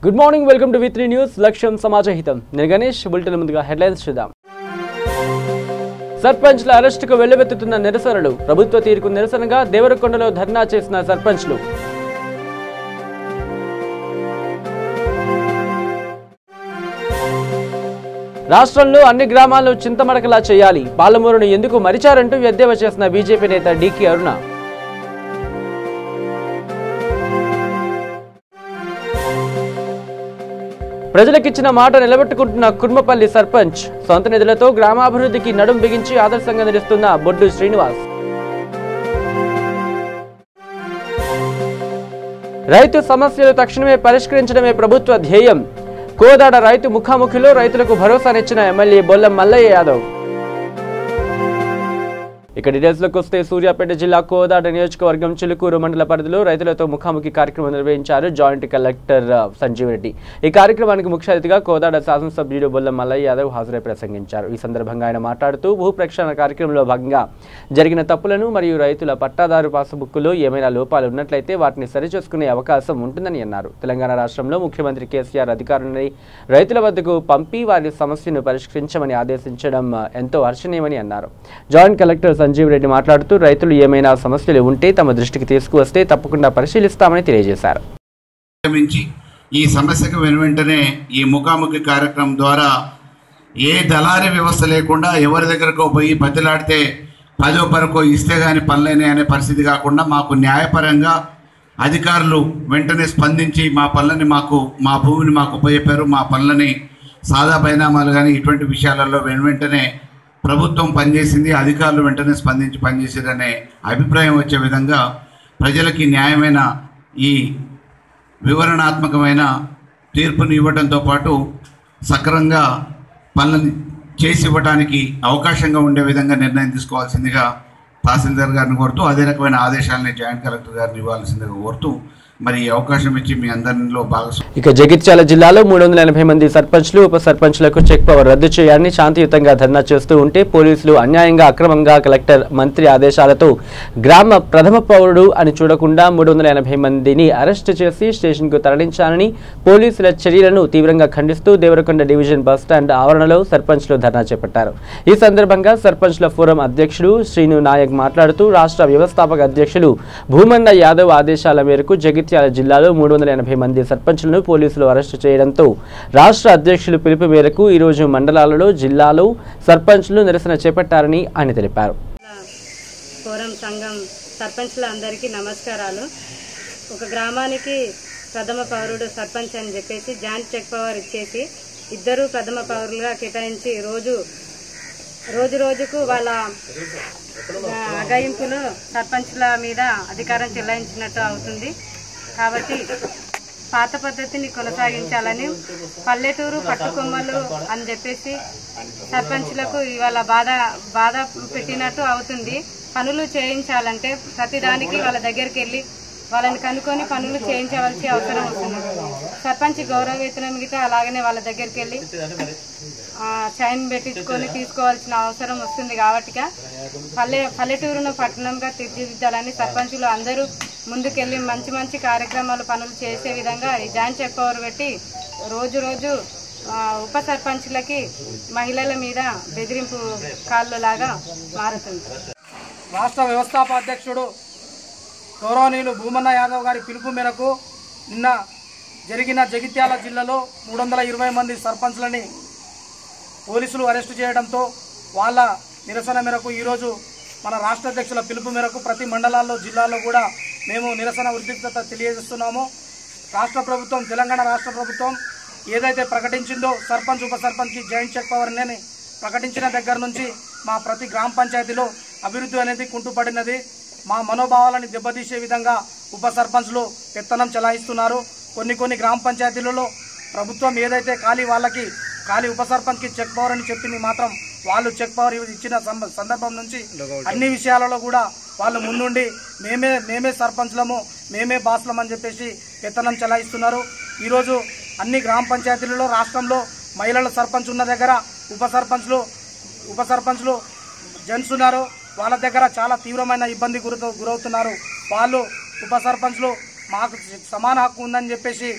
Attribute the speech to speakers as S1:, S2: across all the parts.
S1: Good morning, welcome to V3 news. లక్ష్యం సమాజహితం. నేను Ganesh. Bulletin ముందుగా హెడ్లైన్స్ చూద్దాం. సర్పంచ్ల అరెస్టుకు వెల్లువెత్తుతున్న నిరసనలు. ప్రభుత్వ తీరుకు నిరసనగా దేవరకొండలో ధర్నా చేసిన సర్పంచ్లు. రాష్ట్రంలో అన్ని గ్రామాలను చింతమడకలా చేయాలి, పాలమూరును ఎందుకు మరిచారంటూ ఎద్దేవా చేసిన బీజేపీ నేత డీకే అరుణ. ప్రజలకిచ్చిన మాట నిలబెట్టుకుంటున్న కుర్మపల్లి సర్పంచ్. సొంత నిధులతో గ్రామాభివృద్ధికి నడుం బిగించి ఆదర్శంగా నిలుస్తున్న బొడ్డు శ్రీనివాస్. రైతు సమస్యలు తక్షణమే పరిష్కరించడమే ప్రభుత్వ ధ్యేయం. కోదాడ రైతు ముఖాముఖిలో రైతులకు భరోసానిచ్చిన ఎమ్మెల్యే బొల్లం మల్లయ్య యాదవ్. ఇక డీటెయిల్స్లోకి వస్తే సూర్యాపేట జిల్లా కోదాడ నియోజకవర్గం చిలుకూరు మండల పరిధిలో రైతులతో ముఖాముఖి కార్యక్రమం నిర్వహించారు జాయింట్ కలెక్టర్ సంజీవ్ రెడ్డి. ఈ కార్యక్రమానికి ముఖ్య అతిథిగా కోదాడ శాసనసభ్యుడు బొల్లం మల్లయ్య యాదవ్ హాజరై ప్రసంగించారు. ఈ సందర్భంగా ఆయన మాట్లాడుతూ భూ ప్రక్షాళన కార్యక్రమంలో భాగంగా జరిగిన తప్పులను మరియు రైతుల పట్టాదారు పాసుబుక్కులో ఏమైనా లోపాలు ఉన్నట్లయితే వాటిని సరిచేసుకునే అవకాశం ఉంటుందని అన్నారు. తెలంగాణ రాష్ట్రంలో ముఖ్యమంత్రి కేసీఆర్ అధికారులని రైతుల వద్దకు పంపి వారి సమస్యను పరిష్కరించమని ఆదేశించడం ఎంతో హర్షణీయమని అన్నారు. జాయింట్ కలెక్టర్ సంజీవ్ రెడ్డి మాట్లాడుతూ రైతులు ఏమైనా సమస్యలు ఉంటే తమ దృష్టికి తీసుకువస్తే తప్పకుండా పరిశీలిస్తామని తెలియజేశారు.
S2: ఈ సమస్యకు వెనువెంటనే ఈ ముఖాముఖి కార్యక్రమం ద్వారా ఏ దళారీ వ్యవస్థ లేకుండా ఎవరి దగ్గరకు పోయి బతిలాడితే 10 వరకు ఇస్తే కానీ పనులేనే అనే పరిస్థితి కాకుండా మాకు న్యాయపరంగా అధికారులు వెంటనే స్పందించి మా పనులని మా భూమిని మాకు ఉపయోగపడారు, మా పనులని సాదా పరిణామాలు కానీ ఇటువంటి విషయాలలో వెంటనే ప్రభుత్వం పనిచేసింది, అధికారులు వెంటనే స్పందించి పనిచేసేదనే అభిప్రాయం వచ్చే విధంగా ప్రజలకి న్యాయమైన ఈ వివరణాత్మకమైన తీర్పుని ఇవ్వడంతో పాటు సక్రమంగా పనులను చేసి ఇవ్వడానికి అవకాశంగా ఉండే విధంగా నిర్ణయం తీసుకోవాల్సిందిగా తహసీల్దార్ గారిని కోరుతూ అదే రకమైన ఆదేశాలని జాయింట్ కలెక్టర్ గారిని ఇవ్వాల్సిందిగా కోరుతూ మరి అవకాశం ఇచ్చి మీ అందరిలో భాగస్వామి.
S1: ఇక జగిత్యాల జిల్లాలో 380 మంది సర్పంచ్లు ఉప సర్పంచ్లకు చెక్ పవర్ రద్దు చేయాలని శాంతియుతంగా ధర్నా చేస్తూ ఉంటే పోలీసులు అన్యాయంగా అక్రమంగా కలెక్టర్ మంత్రి ఆదేశాలతో గ్రామ ప్రథమ పౌరుడు అని చూడకుండా 380 మందిని అరెస్టు చేసి స్టేషన్కు తరలించాలని పోలీసుల చర్యలను తీవ్రంగా ఖండిస్తూ దేవరకొండ డివిజన్ బస్టాండ్ ఆవరణలో సర్పంచ్లు ధర్నా చేపట్టారు. ఈ సందర్భంగా సర్పంచ్ల ఫోరం అధ్యక్షుడు శ్రీను నాయక్ మాట్లాడుతూ రాష్ట్ర వ్యవస్థాపక అధ్యక్షులు భూమన్న యాదవ్ ఆదేశాల మేరకు జగిత్యాల జిల్లాలో 380 మంది సర్పంచ్లను పోలీసులు అరెస్టు చేయడంతో రాష్ట్ర అధ్యక్షులు పిలుపు మేరకు ఈరోజు మండలాలలో జిల్లాలో సర్పంచ్లు నిరసన చేపట్టారని ఆయన తెలిపారు.
S3: ఫోరం సంఘం సర్పంచ్లందరికీ నమస్కారాలు. ఒక గ్రామానికి ప్రథమ పౌరుడు సర్పంచ్ అని చెప్పేసి జాయింట్ చెక్ పవర్ ఇచ్చేసి 2 ప్రథమ పౌరులుగా కేటాయించి రోజుకు వాళ్ళ అగాయింపులు సర్పంచ్ల మీద అధికారం చెలాయించినట్టు అవుతుంది. కాబట్టి పాత పద్ధతిని కొనసాగించాలని పల్లెటూరు పట్టుకొమ్మలు అని చెప్పేసి సర్పంచ్లకు ఇవాళ బాధ పెట్టినట్టు అవుతుంది. పనులు చేయించాలంటే ప్రతిదానికి వాళ్ళ దగ్గరికి వెళ్ళి వాళ్ళని కనుక్కొని పనులు చేయించవలసి అవసరం వస్తుంది. సర్పంచ్ గౌరవ వేతనం మిగతా అలాగనే వాళ్ళ దగ్గరికి వెళ్ళి సైన్ పెట్టించుకొని తీసుకోవాల్సిన అవసరం వస్తుంది. కాబట్టి పల్లెటూరును పట్టణంగా తీర్చిదిద్దాలని సర్పంచులు అందరూ ముందుకెళ్ళి మంచి కార్యక్రమాలు పనులు చేసే విధంగా ఈ జాయింట్ చెక్ పవర్ పెట్టి రోజు ఉప సర్పంచ్లకి మహిళల మీద బెదిరింపు కాళ్ళు లాగా మారుతుంది.
S4: రాష్ట్ర వ్యవస్థాపక అధ్యక్షుడు గౌరవనీయులు భూమన్న యాదవ్ గారి పిలుపు మేరకు నిన్న జరిగిన జగిత్యాల జిల్లాలో 320 మంది సర్పంచ్లని పోలీసులు అరెస్టు చేయడంతో వాళ్ళ నిరసన మేరకు ఈరోజు మన రాష్ట్ర అధ్యక్షుల పిలుపు మేరకు ప్రతి మండలాల్లో జిల్లాలో కూడా మేము నిరసన ఉద్రిక్తత తెలియజేస్తున్నాము. తెలంగాణ రాష్ట్ర ప్రభుత్వం ఏదైతే ప్రకటించిందో సర్పంచ్ ఉప సర్పంచ్కి జాయింట్ చెక్ పవర్ అని ప్రకటించిన దగ్గర నుంచి మా ప్రతి గ్రామ పంచాయతీలో అభివృద్ధి అనేది కుంటుపడినది. మా మనోభావాలను దెబ్బతీసే విధంగా ఉప సర్పంచ్లు పెత్తనం చెలాయిస్తున్నారు. కొన్ని గ్రామ పంచాయతీలలో ప్రభుత్వం ఏదైతే ఖాళీ ఉప సర్పంచ్కి చెక్ పవర్ అని చెప్పింది మాత్రం వాళ్ళు చెక్ పవర్ ఇచ్చిన సందర్భం నుంచి అన్ని విషయాలలో కూడా వాళ్ళు ముందుండి మేమే సర్పంచ్లము, మేమే బాస్లం అని చెప్పేసి పెత్తనం చెలాయిస్తున్నారు. ఈరోజు అన్ని గ్రామ పంచాయతీలలో రాష్ట్రంలో మహిళల సర్పంచ్ ఉన్న దగ్గర ఉప సర్పంచ్లు జెంట్స్ ఉన్నారు. వాళ్ళ దగ్గర చాలా తీవ్రమైన ఇబ్బంది గురవుతున్నారు. వాళ్ళు ఉప సర్పంచ్లు మాకు సమాన హక్కు ఉందని చెప్పేసి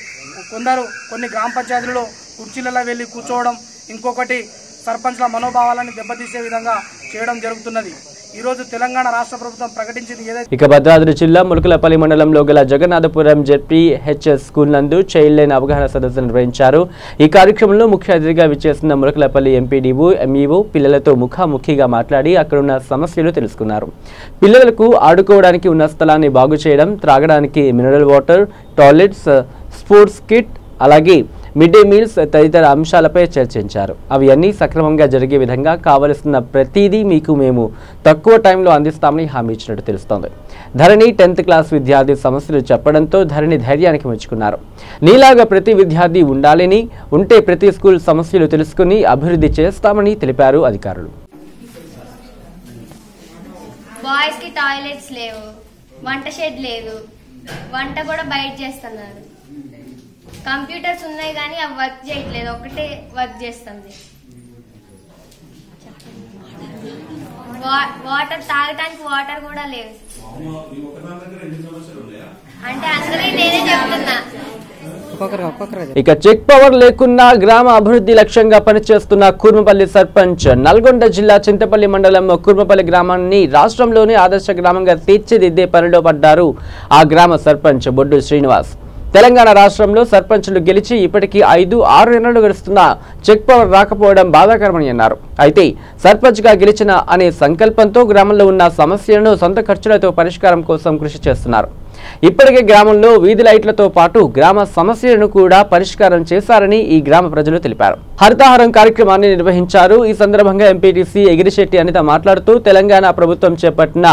S4: కొన్ని గ్రామ పంచాయతీలలో కుర్చీలలో వెళ్ళి కూర్చోవడం, ఇంకొకటి సర్పంచ్ల మనోభావాలను దెబ్బతీసే విధంగా చేయడం జరుగుతున్నది. ఈరోజు తెలంగాణ రాష్ట్ర ప్రభుత్వం ప్రకటించింది ఏదైతే
S1: ఇక భద్రాద్రి జిల్లా ములకలపల్లి మండలంలో గల జగన్నాథపురం జెడ్పీహెచ్ఎస్ స్కూల్ నందు చైల్డ్ లైన్ అవగాహన సదస్సు నిర్వహించారు. ఈ కార్యక్రమంలో ముఖ్య అతిథిగా విచ్చేసిన ములకలపల్లి ఎంపీడీఓ ఎంఈఓ పిల్లలతో ముఖాముఖిగా మాట్లాడి అక్కడున్న సమస్యలు తెలుసుకున్నారు. పిల్లలకు ఆడుకోవడానికి ఉన్న స్థలాన్ని బాగు చేయడం, త్రాగడానికి mineral water, toilets, sports kit, అలాగే మిడ్ డే మీల్స్ తదితర అంశాలపై చర్చించారు. అవి అన్నీ సక్రమంగా జరిగే విధంగా కావలసిన ప్రతిదీ మీకు మేము తక్కువ టైంలో అందిస్తామని హామీ ఇచ్చినట్టు తెలుస్తోంది. ధరణి 10th క్లాస్ విద్యార్థి సమస్యలు చెప్పడంతో ధరణి ధైర్యానికి మెచ్చుకున్నారు. నీలాగా ప్రతి విద్యార్థి ఉండాలని, ఉంటే ప్రతి స్కూల్ సమస్యలు తెలుసుకుని అభివృద్ధి చేస్తామని తెలిపారు అధికారులు.
S5: బాయ్స్ కి టాయిలెట్స్ లేవు, వంట షెడ్ లేదు, వంట కూడా బయట చేస్తున్నారు. కంప్యూటర్స్ ఉన్నాయి కానీ అవి వర్క్ చేయట్లేదు, ఒకటే వర్క్ చేస్తుంది. వాటర్ తాగడానికి వాటర్ కూడా లేవు. అంటే అందరూ నేనే చెప్తున్నా.
S1: ఇక చెక్ పవర్ లేకున్నా గ్రామ అభివృద్ధి లక్ష్యంగా పనిచేస్తున్న కుర్మపల్లి సర్పంచ్ నల్గొండ జిల్లా చింతపల్లి మండలం కుర్మపల్లి గ్రామాన్ని రాష్ట్రంలోని ఆదర్శ గ్రామంగా తీర్చిదిద్దే పనిలో పడ్డారు ఆ గ్రామ సర్పంచ్ బొడ్డు శ్రీనివాస్. తెలంగాణ రాష్ట్రంలో సర్పంచులు గెలిచి ఇప్పటికీ 5-6 నెలలు గడుస్తున్నా చెక్ పవర్ రాకపోవడం బాధాకరమని అన్నారు. అయితే సర్పంచ్గా గెలిచిన అనే సంకల్పంతో గ్రామంలో ఉన్న సమస్యలను సొంత ఖర్చులతో పరిష్కారం కోసం కృషి చేస్తున్నారు. ఇప్పటికే గ్రామంలో వీధి లైట్లతో పాటు గ్రామ సమస్యలను కూడా పరిష్కారం చేశారని ఈ గ్రామ ప్రజలు తెలిపారు. హరితహారం కార్యక్రమాన్ని నిర్వహించారు. ఈ సందర్భంగా ఎంపీటీసీ ఎగిరిశెట్టి అనిత మాట్లాడుతూ తెలంగాణ ప్రభుత్వం చేపట్టిన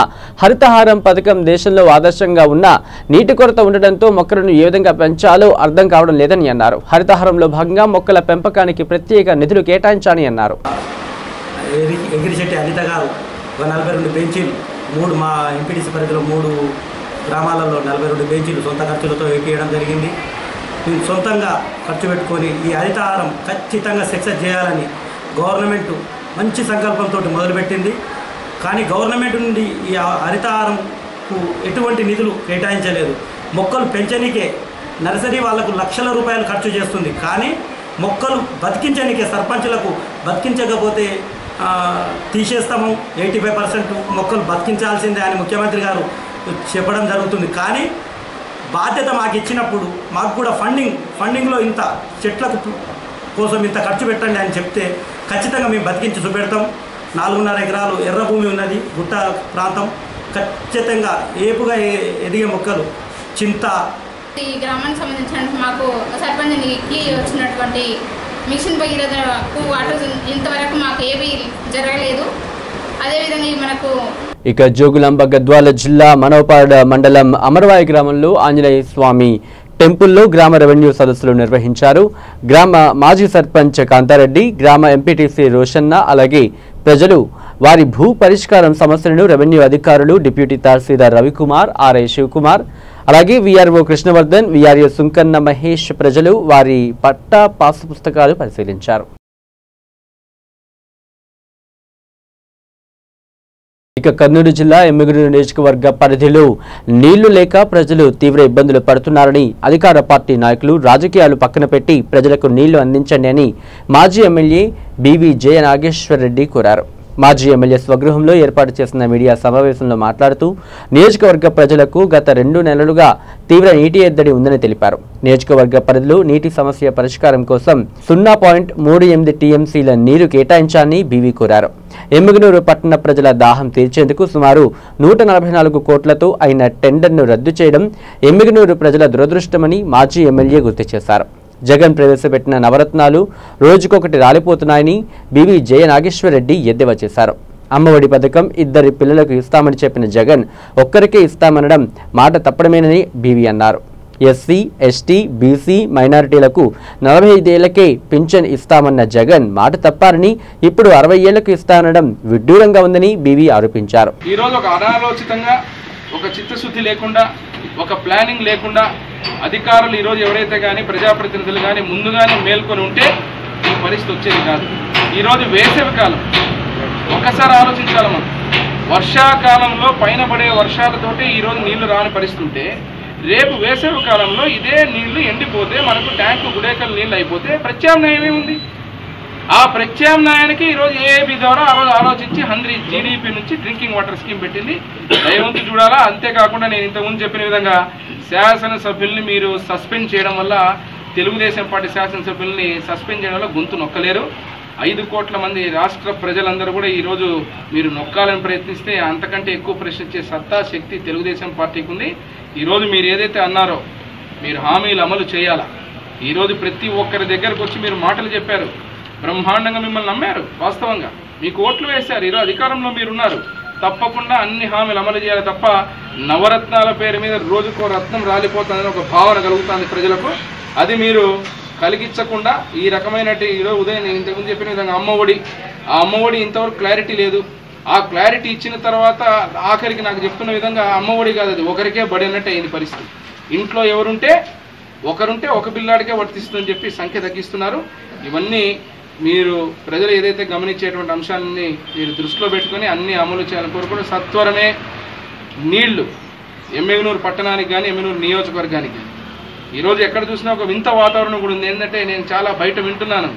S1: హరితహారం పథకం దేశంలో ఆదర్శంగా ఉన్న నీటి కొరత ఉండడంతో మొక్కలను ఏ విధంగా పెంచాలో అర్థం కావడం లేదని అన్నారు. హరితహారంలో భాగంగా మొక్కల పెంపకానికి ప్రత్యేక నిధులు కేటాయించాలని అన్నారు.
S6: ఎగిరిశెట్టి అనిత గారు 42 బెంచీలు, మా ఎంపీటీసీ పరిధిలో 3 గ్రామాలలో 42 బెంచీలు సొంత ఖర్చులతో వేయడం జరిగింది. సొంతంగా ఖర్చు పెట్టుకొని ఈ హరితహారం ఖచ్చితంగా సక్సెస్ చేయాలని గవర్నమెంట్ మంచి సంకల్పంతో మొదలుపెట్టింది. కానీ గవర్నమెంట్ నుండి ఈ హరితహారంకు ఎటువంటి నిధులు కేటాయించలేదు. మొక్కలు పెంచనికే నర్సరీ వాళ్లకు లక్షల రూపాయలు ఖర్చు చేస్తుంది. కానీ మొక్కలు బతికించనికే సర్పంచులకు బతికించకపోతే తీసేస్తాము, 85% మొక్కలు బతికించాల్సిందే అని ముఖ్యమంత్రి గారు చెప్పడం జరుగుతుంది. కానీ బాధ్యత మాకు ఇచ్చినప్పుడు మాకు కూడా ఫండింగ్లో ఇంత చెట్లకు కోసం ఇంత ఖర్చు పెట్టండి అని చెప్తే ఖచ్చితంగా మేము బతికించి చూపెడతాం. 4.5 ఎకరాలు ఎర్ర భూమి ఉన్నది, గుట్ట ప్రాంతం, ఖచ్చితంగా ఏపుగా ఎదిగే మొక్కలు చింత.
S7: ఈ గ్రామానికి సంబంధించిన మాకు సర్పంచ్కి వచ్చినటువంటి మిషన్ భగీరథకు వాటర్ ఇంతవరకు మాకు ఏవి జరగలేదు. అదేవిధంగా మనకు
S1: ఇక జోగులాంబ గద్వాల జిల్లా మనోపాడ మండలం అమరవాయి గ్రామంలో ఆంజనేయ స్వామి టెంపుల్లో గ్రామ రెవెన్యూ సదస్సులు నిర్వహించారు. గ్రామ మాజీ సర్పంచ్ కాంతారెడ్డి, గ్రామ ఎంపీటీసీ రోషన్న, అలాగే ప్రజలు వారి భూ పరిష్కారం సమస్యలను రెవెన్యూ అధికారులు డిప్యూటీ తహసీల్దార్ రవికుమార్, ఆర్ఐ శివకుమార్, అలాగే వీఆర్ఓ కృష్ణవర్ధన్, వీఆర్ఏ సుంకన్న మహేష్ ప్రజలు వారి పట్టా పాసు పుస్తకాలు పరిశీలించారు. ఇక కర్నూలు జిల్లా ఎమ్మిగనూరు నియోజకవర్గ పరిధిలో నీళ్లు లేక ప్రజలు తీవ్ర ఇబ్బందులు పడుతున్నారని అధికార పార్టీ నాయకులు రాజకీయాలు పక్కన పెట్టి ప్రజలకు నీళ్లు అందించండి అని మాజీ ఎమ్మెల్యే బీవీ జయ నాగేశ్వర్ రెడ్డి కోరారు. మాజీ ఎమ్మెల్యే స్వగృహంలో ఏర్పాటు చేసిన మీడియా సమావేశంలో మాట్లాడుతూ నియోజకవర్గ ప్రజలకు గత 2 నెలలుగా తీవ్ర నీటి ఎద్దడి ఉందని తెలిపారు. నియోజకవర్గ పరిధిలో నీటి సమస్య పరిష్కారం కోసం 0.38 టీఎంసీల నీరు కేటాయించాలని బీవీ కోరారు. ఎమ్మిగనూరు పట్టణ ప్రజల దాహం తీర్చేందుకు సుమారు 144 కోట్లతో అయిన టెండర్ను రద్దు చేయడం ఎమ్మిగనూరు ప్రజల దురదృష్టమని మాజీ ఎమ్మెల్యే గుర్తు చేశారు. జగన్ ప్రవేశపెట్టిన నవరత్నాలు రోజుకొకటి రాలిపోతున్నాయని బీవీ జయ నాగేశ్వర్ రెడ్డి ఎద్దేవా చేశారు. అమ్మఒడి పథకం 2 పిల్లలకు ఇస్తామని చెప్పిన జగన్ ఒక్కరికే ఇస్తామనడం మాట తప్పడమేనని బీవీ అన్నారు. ఎస్సీ, ఎస్టీ, బీసీ, మైనారిటీలకు 45 ఏళ్లకే పింఛన్ ఇస్తామన్న జగన్ మాట తప్పారని, ఇప్పుడు 60 ఏళ్లకు ఇస్తానడం విడ్డూరంగా ఉందని బీవీ ఆరోపించారు.
S8: ఈ రోజు ఒక అనాలోచితంగా, ఒక చిత్తశుద్ధి లేకుండా, ఒక ప్లానింగ్ లేకుండా అధికారులు ఈరోజు ఎవరైతే కానీ ప్రజాప్రతినిధులు కానీ ముందుగానే మేల్కొని ఉంటే ఈ పరిస్థితి వచ్చేది కాదు. ఈరోజు వేసవి కాలం, ఒక్కసారి ఆలోచించాలి మనం. వర్షాకాలంలో పైన పడే వర్షాలతోటి ఈరోజు నీళ్లు రాని పరిస్థితి ఉంటే రేపు వేసవి కాలంలో ఇదే నీళ్లు ఎండిపోతే మనకు ట్యాంకు గుడేకలు నీళ్ళు అయిపోతే ప్రత్యామ్నాయం ఏముంది? ఆ ప్రత్యామ్నాయానికి ఈరోజు ఏఏబీ ద్వారా ఆ రోజు ఆలోచించి 100 జీడీపీ నుంచి డ్రింకింగ్ వాటర్ స్కీమ్ పెట్టింది. దయవంతు చూడాలా. అంతేకాకుండా నేను ఇంతకుముందు చెప్పిన విధంగా శాసనసభ్యుల్ని మీరు సస్పెండ్ చేయడం వల్ల, తెలుగుదేశం పార్టీ శాసనసభ్యుల్ని సస్పెండ్ చేయడం వల్ల గొంతు నొక్కలేరు. 5 కోట్ల మంది రాష్ట్ర ప్రజలందరూ కూడా ఈరోజు మీరు నొక్కాలని ప్రయత్నిస్తే అంతకంటే ఎక్కువ ప్రశ్నించే సత్తా, శక్తి తెలుగుదేశం పార్టీకి ఉంది. ఈరోజు మీరు ఏదైతే అన్నారో మీరు హామీలు అమలు చేయాలా. ఈరోజు ప్రతి ఒక్కరి దగ్గరకు వచ్చి మీరు మాటలు చెప్పారు, బ్రహ్మాండంగా మిమ్మల్ని నమ్మారు. వాస్తవంగా మీకు ఓట్లు వేశారు. ఈరోజు అధికారంలో మీరున్నారు. తప్పకుండా అన్ని హామీలు అమలు చేయాలి తప్ప నవరత్నాల పేరు మీద రోజుకో రత్నం రాలిపోతుందని ఒక భావన కలుగుతుంది ప్రజలకు. అది మీరు కలిగించకుండా ఈ రకమైన ఈరోజు ఉదయం నేను ఇంతకుముందు చెప్పిన విధంగా ఆ అమ్మఒడి ఇంతవరకు క్లారిటీ లేదు. ఆ క్లారిటీ ఇచ్చిన తర్వాత ఆఖరికి నాకు చెప్తున్న విధంగా అమ్మఒడి కాదు, అది ఒకరికే బడి అన్నట్టు అయింది పరిస్థితి. ఇంట్లో ఒకరుంటే ఒక పిల్లాడికే వర్తిస్తుందని చెప్పి సంఖ్య తగ్గిస్తున్నారు. ఇవన్నీ మీరు ప్రజలు ఏదైతే గమనించేటువంటి అంశాలని మీరు దృష్టిలో పెట్టుకొని అన్ని అమలు చేయాలని కోరుకుంటూ సత్వరమే నీళ్లు ఎమ్మెగనూరు పట్టణానికి కానీ ఎమ్మెగనూరు నియోజకవర్గానికి ఈరోజు ఎక్కడ చూసినా ఒక వింత వాతావరణం కూడా ఉంది. ఏంటంటే నేను చాలా బయట వింటున్నాను,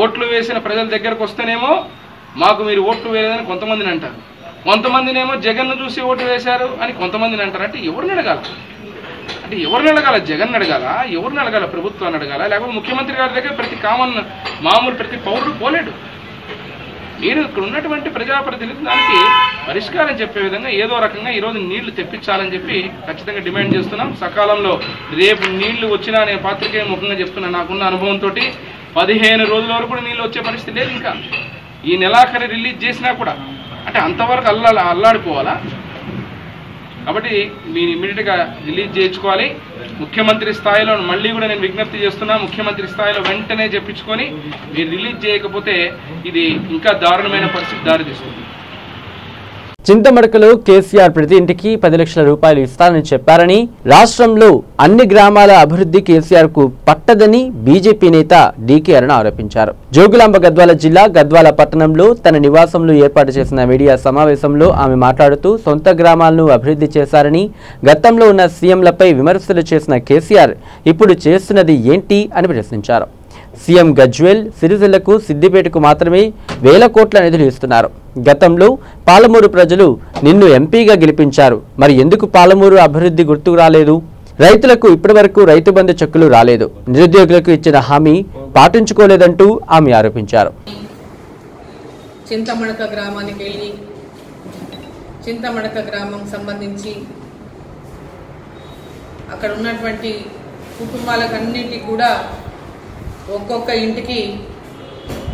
S8: ఓట్లు వేసిన ప్రజల దగ్గరకు వస్తేనేమో మాకు మీరు ఓట్లు వేయలేదని కొంతమందిని అంటారు, కొంతమందినేమో జగన్ను చూసి ఓటు వేశారు అని కొంతమందిని అంటారు. అంటే ఎవరిని అడగాల? జగన్ అడగాల? ఎవరిని అడగాల? ప్రభుత్వాన్ని అడగాల? లేకపోతే ముఖ్యమంత్రి గారి దగ్గర ప్రతి పౌరుడు పోలేడు. మీరు ఇక్కడ ఉన్నటువంటి ప్రజాప్రతినిధి దానికి పరిష్కారం చెప్పే విధంగా ఏదో రకంగా ఈరోజు నీళ్లు తెప్పించాలని చెప్పి ఖచ్చితంగా డిమాండ్ చేస్తున్నాం. సకాలంలో రేపు నీళ్లు వచ్చినా నేను పాత్రికేయ ముఖంగా చెప్తున్నా, నాకున్న అనుభవంతో 15 రోజుల వరకు కూడా నీళ్ళు వచ్చే పరిస్థితి లేదు. ఇంకా ఈ నెలాఖరి రిలీజ్ చేసినా కూడా అంటే అంతవరకు అల్లాడిపోవాలా? కాబట్టి మీరు ఇమ్మీడియట్గా రిలీజ్ చేయించుకోవాలి. ముఖ్యమంత్రి స్థాయిలో మళ్ళీ కూడా నేను విజ్ఞప్తి చేస్తున్నా, ముఖ్యమంత్రి స్థాయిలో వెంటనే చెప్పించుకొని మీరు రిలీజ్ చేయకపోతే ఇది ఇంకా దారుణమైన పరిస్థితి దారితీస్తుంది.
S1: చింతమడకలో కేసీఆర్ ప్రతి ఇంటికి 10 లక్షల రూపాయలు ఇస్తానని చెప్పారని, రాష్ట్రంలో అన్ని గ్రామాల అభివృద్ధి కేసీఆర్ కు పట్టదని బీజేపీ నేత డీకే అరుణ ఆరోపించారు. జోగులాంబ గద్వాల జిల్లా గద్వాల పట్టణంలో తన నివాసంలో ఏర్పాటు చేసిన మీడియా సమావేశంలో ఆమె మాట్లాడుతూ సొంత గ్రామాలను అభివృద్ధి చేశారని, గతంలో ఉన్న సీఎంలపై విమర్శలు చేసిన కేసీఆర్ ఇప్పుడు చేస్తున్నది ఏంటి అని ప్రశ్నించారు. సీఎం గజ్వేల్, సిరిసిల్లకు, సిద్దిపేటకు మాత్రమే 1000 కోట్ల నిధులు ఇస్తున్నారు. గతంలో పాలమూరు ప్రజలు నిన్ను ఎంపీగా గెలిపించారు, మరి ఎందుకు పాలమూరు అభివృద్ధి గుర్తుకు రాలేదు? రైతులకు ఇప్పటివరకు రైతు బంధు చెక్కులు రాలేదు, నిరుద్యోగులకు ఇచ్చిన హామీ పాటించుకోలేదంటూ ఆమె ఆరోపించారు.
S9: చింతమడక గ్రామానికి వెళ్ళి చింతమడక గ్రామం సంబంధించి అక్కడ ఉన్నటువంటి కుటుంబాలకన్నిటికీ కూడా ఒక్కొక్క ఇంటికి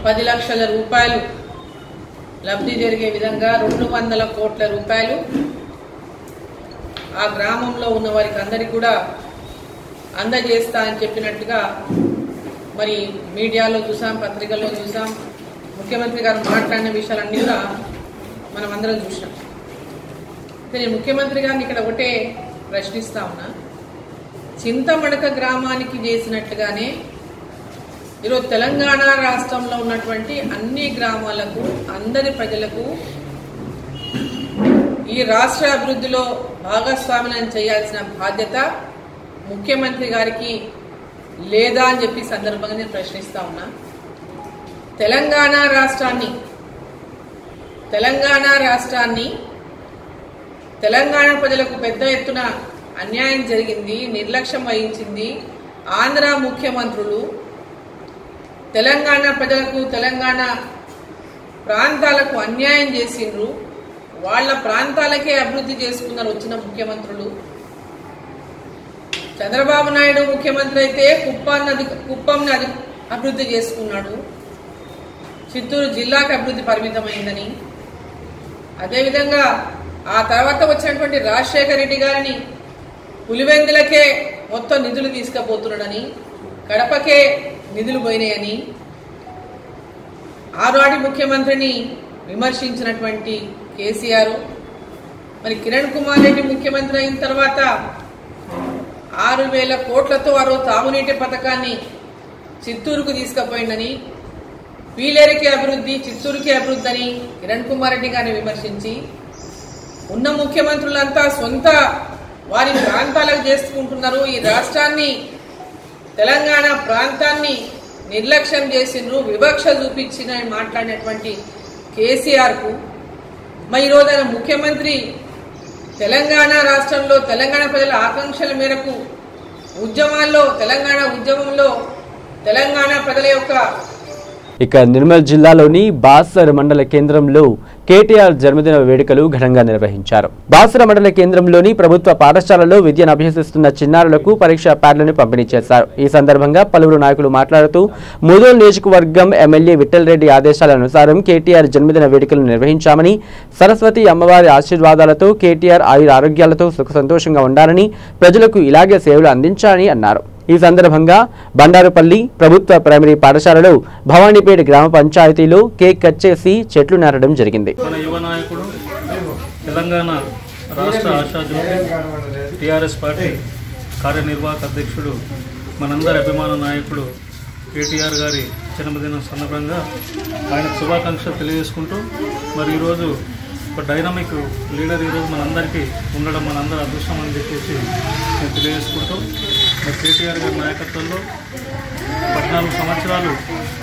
S9: 10 లక్షల రూపాయలు లబ్ధి జరిగే విధంగా 200 కోట్ల రూపాయలు ఆ గ్రామంలో ఉన్న వారికి అందరికీ కూడా అందజేస్తా అని చెప్పినట్టుగా మరి మీడియాలో చూసాం, పత్రికల్లో చూసాం, ముఖ్యమంత్రి గారు మాట్లాడిన విషయాలన్నీ కూడా మనం అందరం చూసాం. నేను ముఖ్యమంత్రి గారిని ఇక్కడ ఒకటే ప్రశ్నిస్తా ఉన్నా, చింతమడక గ్రామానికి చేసినట్లుగానే ఈరోజు తెలంగాణ రాష్ట్రంలో ఉన్నటువంటి అన్ని గ్రామాలకు, అందరి ప్రజలకు ఈ రాష్ట్ర అభివృద్ధిలో భాగస్వామ్యం చేయాల్సిన బాధ్యత ముఖ్యమంత్రి గారికి లేదా అని చెప్పి సందర్భంగా నేను ప్రశ్నిస్తా ఉన్నా. తెలంగాణ రాష్ట్రాన్ని తెలంగాణ ప్రజలకు పెద్ద ఎత్తున అన్యాయం జరిగింది, నిర్లక్ష్యం వహించింది. ఆంధ్ర ముఖ్యమంత్రులు తెలంగాణ ప్రజలకు, తెలంగాణ ప్రాంతాలకు అన్యాయం చేసిండ్రు. వాళ్ళ ప్రాంతాలకే అభివృద్ధి చేసుకున్నారు వచ్చిన ముఖ్యమంత్రులు. చంద్రబాబు నాయుడు ముఖ్యమంత్రి అయితే కుప్పంని అభివృద్ధి చేసుకున్నాడు, చిత్తూరు జిల్లాకు అభివృద్ధి పరిమితమైందని. అదేవిధంగా ఆ తర్వాత వచ్చినటువంటి రాజశేఖర రెడ్డి గారిని పులివెందులకే మొత్తం నిధులు తీసుకుపోతున్నాడని, కడపకే నిధులు పోయినాయని ఆనాటి ముఖ్యమంత్రిని విమర్శించినటువంటి కేసీఆర్ మరి కిరణ్ కుమార్ రెడ్డి ముఖ్యమంత్రి అయిన తర్వాత 6,000 కోట్లతో ఆ రోజు తాగునీటి పథకాన్ని చిత్తూరుకు తీసుకుపోయిందని, పీలేరుకి అభివృద్ధి, చిత్తూరుకి అభివృద్ధి అని కిరణ్ కుమార్ రెడ్డి గారిని విమర్శించి ఉన్న ముఖ్యమంత్రులంతా సొంత వారి ప్రాంతాలకు చేసుకుంటున్నారు. ఈ రాష్ట్రాన్ని తెలంగాణ ప్రాంతాన్ని నిర్లక్ష్యం చేసిండ్రు, వివక్ష చూపించిన మాట్లాడినటువంటి కేసీఆర్కు మరి ఈరోజు ఆయన ముఖ్యమంత్రి తెలంగాణ రాష్ట్రంలో తెలంగాణ ప్రజల ఆకాంక్షల మేరకు తెలంగాణ ఉద్యమంలో తెలంగాణ ప్రజల యొక్క
S1: ఇక నిర్మల్ జిల్లాలోని బాసర మండల కేంద్రంలో కేటీఆర్ జన్మదిన వేడుకలు ఘనంగా నిర్వహించారు. బాసర మండల కేంద్రంలోని ప్రభుత్వ పాఠశాలలో విద్యను అభ్యసిస్తున్న చిన్నారులకు పరీక్షా ప్యాడ్లను పంపిణీ చేశారు. ఈ సందర్భంగా పలువురు నాయకులు మాట్లాడుతూ ముదోల్ నియోజకవర్గం ఎమ్మెల్యే విఠల్ రెడ్డి ఆదేశాల అనుసారం కేటీఆర్ జన్మదిన వేడుకలు నిర్వహించామని, సరస్వతి అమ్మవారి ఆశీర్వాదాలతో కేటీఆర్ ఆయుర ఆరోగ్యాలతో సుఖ సంతోషంగా ఉండాలని, ప్రజలకు ఇలాగే సేవలు అందించాలని అన్నారు. ఈ సందర్భంగా బండారుపల్లి ప్రభుత్వ ప్రైమరీ పాఠశాలలో భవానీపేట గ్రామ పంచాయతీలో కేక్ కట్ చేసి చెట్లు నాటడం జరిగింది.
S10: మన యువ నాయకుడు తెలంగాణ రాష్ట్ర ఆశాజ్యోతి టీఆర్ఎస్ పార్టీ కార్యనిర్వాహక అధ్యక్షుడు మనందరి అభిమాన నాయకుడు కేటీఆర్ గారి జన్మదినం సందర్భంగా ఆయనకు శుభాకాంక్షలు తెలియజేసుకుంటూ మరి ఈరోజు ఒక డైనమిక్ లీడర్ ఈరోజు మనందరికీ ఉండడం మనందరి అదృష్టం అని చెప్పేసి నేను తెలియజేసుకుంటూ మరి కేటీఆర్ గారి నాయకత్వంలో 14 సంవత్సరాలు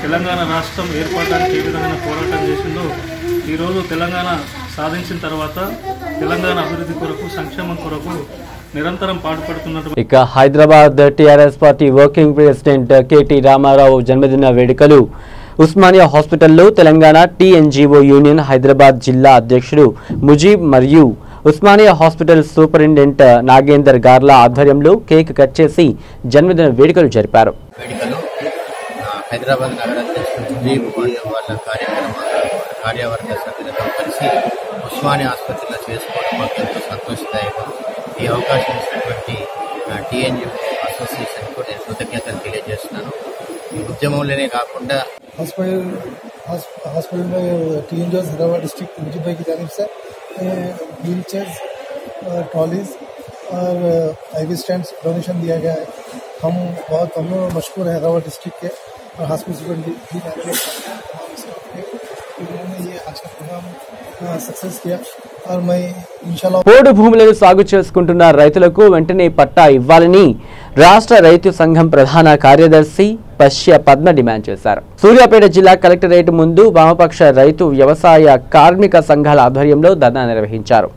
S10: తెలంగాణ రాష్ట్రం ఏర్పడడానికి ఏ విధమైన పోరాటం చేసిందో ఈరోజు తెలంగాణ సాధించిన తర్వాత తెలంగాణ అభివృద్ధి కొరకు సంక్షేమం కొరకు నిరంతరం పాటుపడుతున్నట్టు.
S1: ఇక Hyderabad TRS party working president KT Ramarao జన్మదిన వేడుకలు ఉస్మానియా హాస్పిటల్లో తెలంగాణ టీఎన్జీఓ యూనియన్ హైదరాబాద్ జిల్లా అధ్యక్షుడు ముజీబ్ మరియు ఉస్మానియా హాస్పిటల్ సూపరింటెండెంట్ నాగేందర్ గార్ల ఆధ్వర్యంలో కేక్ కట్ చేసి జన్మదిన వేడుకలు జరిపారు.
S11: హైదరాబాద్ నగర అధ్యక్షుడు ముజీబ్ మరియు వాళ్ళ కార్యవర్గ సభ్యులతో కలిసి ఉస్మానియా ఆసుపత్రిలో చేసుకోవడం మాకు ఎంతో సంతోషదాయకం. ఈ అవకాశం ఇచ్చినటువంటి టీఎన్జీఓ అసోసియేషన్కు నేను కృతజ్ఞతలు తెలియజేస్తున్నాను. ఈ ఉద్యమంలోనే కాకుండా
S12: हॉस्पिटल में टीएनजीओ हैदराबाद डिस्ट्रिक्ट मुझे भाई की जानिब से व्हील चेयर्स, ट्रॉलीज और IV स्टैंड्स डोनेशन दिया गया है. हम लोग मशहूर हैं हैदराबाद डिस्ट्रिक्ट के और हॉस्पिटल भी उन्होंने ये आज का प्रोग्राम सक्सेस किया और मैं इंशाल्लाह
S1: పోడు భూములను సాగు చేసుకుంటున్న రైతులకు వెంటనే పట్టా ఇవ్వాలని రాష్ట్ర రైతు సంఘం ప్రధాన కార్యదర్శి పశ్య పద్మ డిమాండ్ చేశారు. సూర్యాపేట జిల్లా కలెక్టరేట్ ముందు వామపక్ష రైతు వ్యవసాయ కార్మిక సంఘాల ఆధ్వర్యంలో ధర్నా నిర్వహించారు.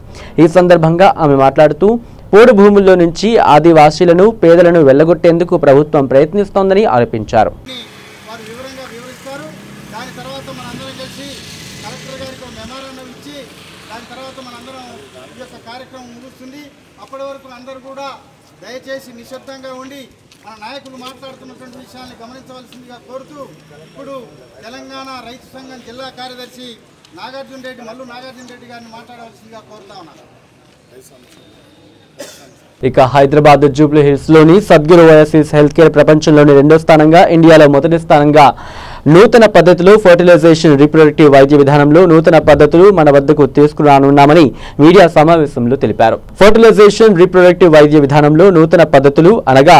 S1: ఈ సందర్భంగా ఆమె మాట్లాడుతూ పోడు భూముల్లో నుంచి ఆదివాసీలను పేదలను వెళ్లగొట్టేందుకు ప్రభుత్వం ప్రయత్నిస్తోందని ఆరోపించారు.
S12: అప్పటి వరకు అందరూ కూడా దయచేసి నిశ్శబ్దంగా ఉండి మన నాయకులు మాట్లాడుతున్నటువంటి విషయాన్ని గమనించవలసిందిగా కోరుతూ ఇప్పుడు తెలంగాణ రైతు సంఘం జిల్లా కార్యదర్శి మల్లు నాగార్జున రెడ్డి గారిని మాట్లాడవలసిందిగా కోరుతా ఉన్నారు.
S1: ఇక హైదరాబాద్ జూబ్లీ హిల్స్ లోని సద్గురు ఓయాసిస్ హెల్త్ కేర్ ప్రపంచంలోని 2వ స్థానంగా, ఇండియాలో మొదటి స్థానంగా నూతన పద్ధతులు ఫర్టిలైజేషన్ రీప్రొడక్టివ్ వైద్య విధానంలో నూతన పద్ధతులు మన వద్దకు తీసుకురానున్నామని మీడియా సమావేశంలో తెలిపారు. ఫర్టిలైజేషన్ రీప్రొడక్టివ్ వైద్య విధానంలో నూతన పద్ధతులు అనగా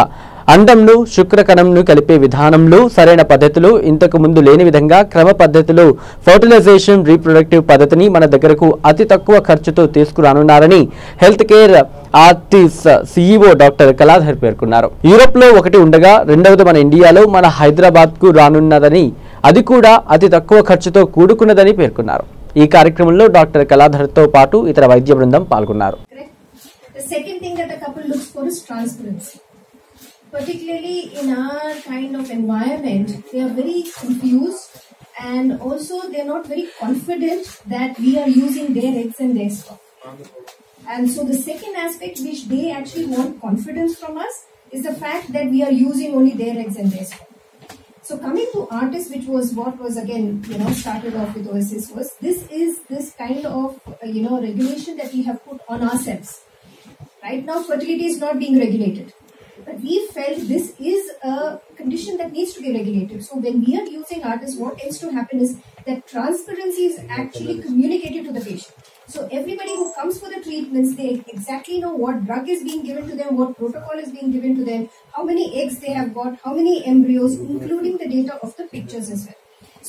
S1: అండంను శుక్రకణంను కలిపే విధానంలో సరైన పద్ధతులు ఇంతకు ముందు లేని విధంగా క్రమ పద్ధతిలో ఫర్టిలైజేషన్ రీప్రొడక్టివ్ పద్ధతిని మన దగ్గరకు అతి తక్కువ ఖర్చుతో తీసుకురానున్నారని health care ఆర్టిస్ CEO doctor Kaladhar పేర్కొన్నారు. యూరోప్ లో ఒకటి ఉండగా రెండవది మన ఇండియాలో మన హైదరాబాద్ కు రానున్నదని, అది కూడా అతి తక్కువ ఖర్చుతో కూడుకున్నదని పేర్కొన్నారు. ఈ కార్యక్రమంలో డాక్టర్ కళాధర్ తో పాటు ఇతర వైద్య బృందం పాల్గొన్నారు.
S13: Particularly in our kind of environment, they are very confused and also they are not very confident that we are using their eggs and their sperm. And so the second aspect which they actually want confidence from us is the fact that we are using only their eggs and their sperm. So coming to Artis, which was what was again, started off with Oasis, was this kind of, regulation that we have put on ourselves. Right now, fertility is not being regulated. But we felt this is a condition that needs to be regulated. So when we are using Artis, what tends to happen is that transparency is actually communicated to the patient. So everybody who comes for the treatments, they exactly know what drug is being given to them, what protocol is being given to them, how many eggs they have got, how many embryos, including the data of the pictures as well.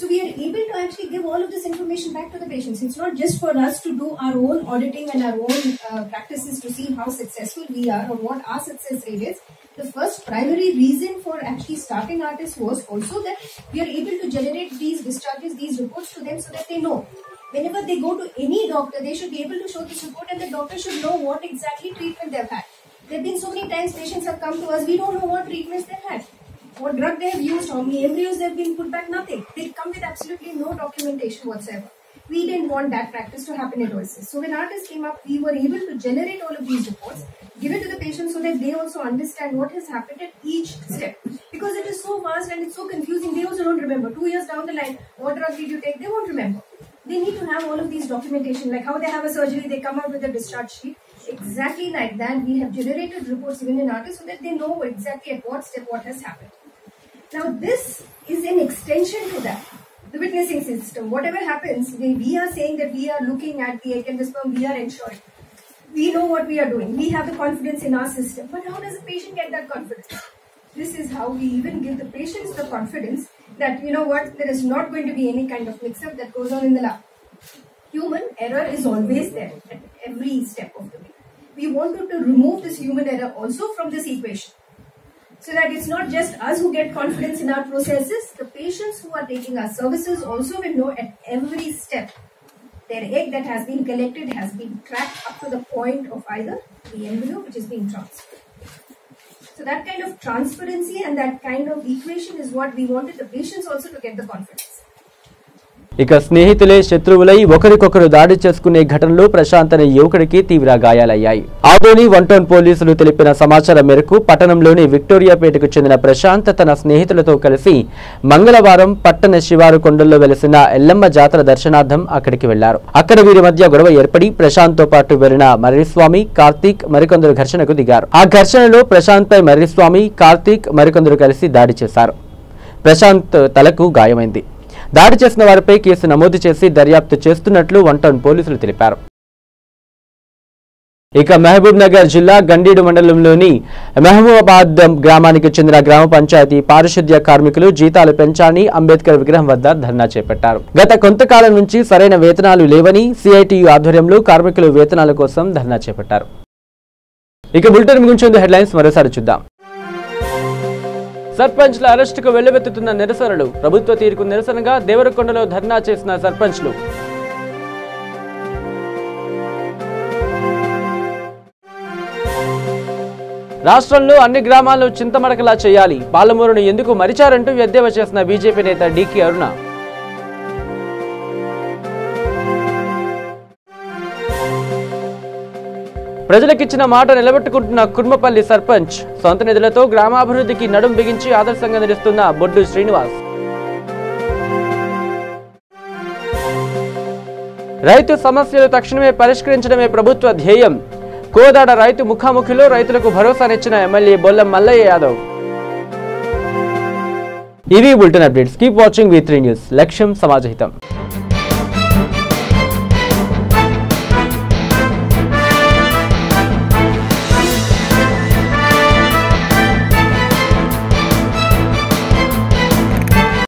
S13: So we are able to actually give all of this information back to the patients. It's not just for us to do our own auditing and our own practices to see how successful we are or what our success rate is. The first primary reason for actually starting Artis was also that we are able to generate these discharges, these reports to them so that they know. Whenever they go to any doctor, they should be able to show this report and the doctor should know what exactly treatment they've had. There have been so many times patients have come to us, we don't know what treatments they've had, what drug they have used, how many embryos they've been put back, nothing. They come with absolutely no documentation whatsoever. We didn't want that practice to happen at OSS. So when Artis came up, we were able to generate all of these reports, give it to the patients so that they also understand what has happened at each step. Because it is so vast and it's so confusing, they also don't remember. 2 years down the line, what drug did you take? They won't remember. They need to have all of these documentation, like how they have a surgery, they come out with a discharge sheet. Exactly like that, we have generated reports even in Artis so that they know exactly at what step what has happened. Now this is an extension to that. The witnessing system, whatever happens, we are saying that we are looking at the egg and the sperm, we are ensuring. We know what we are doing. We have the confidence in our system. But how does the patient get that confidence? This is how we even give the patients the confidence that, you know what, there is not going to be any kind of mix-up that goes on in the lab. Human error is always there at every step of the way. We wanted to remove this human error also from this equation. So that it's not just us who get confidence in our processes, the patients who are taking our services also will know at every step their egg that has been collected has been tracked up to the point of either the embryo which is being transferred. So that kind of transparency and that kind of equation is what we wanted the patients also to get the confidence.
S1: ఇక స్నేహితులే శత్రువులై ఒకరికొకరు దాడి చేసుకునే ఘటనలో ప్రశాంత్ అనే యువకుడికి తీవ్ర గాయాలయ్యాయి. ఆదోని 1 టౌన్ పోలీసులు తెలిపిన సమాచారం మేరకు పట్టణంలోని విక్టోరియాపేటకు చెందిన ప్రశాంత్ తన స్నేహితులతో కలిసి మంగళవారం పట్టణ శివారు కొండల్లో వెలిసిన ఎల్లమ్మ జాతర దర్శనార్థం అక్కడికి వెళ్లారు. అక్కడ వీరి మధ్య గొడవ ఏర్పడి ప్రశాంత్ తో పాటు వెళ్లిన మర్రిస్వామి, కార్తీక్ మరికొందరు ఘర్షణకు దిగారు. ఆ ఘర్షణలో ప్రశాంత్ పై మర్రిస్వామి, కార్తీక్ మరికొందరు కలిసి దాడి చేశారు. ప్రశాంత్ తలకు గాయమైంది. దాడి చేసిన వారిపై కేసు నమోదు చేసి దర్యాప్తు చేస్తున్నట్లు 1 టౌన్ పోలీసులు తెలిపారు. ఇక మహబూబ్ నగర్ జిల్లా గండీడు మండలంలోని మహబూబాబాద్ గ్రామానికి చెందిన గ్రామ పంచాయతీ పారిశుద్ధ్య కార్మికులు జీతాలు పెంచాలని అంబేద్కర్ విగ్రహం వద్ద ధర్నా చేపట్టారు. గత కొంతకాలం నుంచి సరైన వేతనాలు లేవని సిఐటియు ఆధ్వర్యంలో కార్మికులు వేతనాల కోసం ధర్నా చేపట్టారు. ఇక బులెటిన్ ముగించే హెడ్లైన్స్ మరోసారి చూద్దాం. సర్పంచ్ల అరెస్టుకు వెల్లువెత్తుతున్న నిరసనలు. ప్రభుత్వ తీరుకు నిరసనగా దేవరకొండలో ధర్నా చేసిన సర్పంచ్లు. రాష్ట్రంలో అన్ని గ్రామాల్లో చింతమడకలా చేయాలి, పాలమూరును ఎందుకు మరిచారంటూ ఎద్దేవా చేసిన బీజేపీ నేత డికే అరుణ. ప్రజలకిచ్చిన మాట నిలబెట్టుకుంటున్న కుర్మపల్లి సర్పంచ్. సొంత నిధులతో గ్రామాభివృద్ధికి నడుం బిగించి ఆదర్శంగా నిలుస్తున్న బొడ్డు శ్రీనివాస్. రైతు సమస్యలు తక్షణమే పరిష్కరించడమే ప్రభుత్వ ధ్యేయం. కోదాడ రైతు ముఖాముఖిలో రైతులకు భరోసానిచ్చిన ఎమ్మెల్యే బొల్లం మల్లయ్య యాదవ్. ఇవి bulletin updates. Keep watching V3 news. లక్ష్యం సమాజహితం.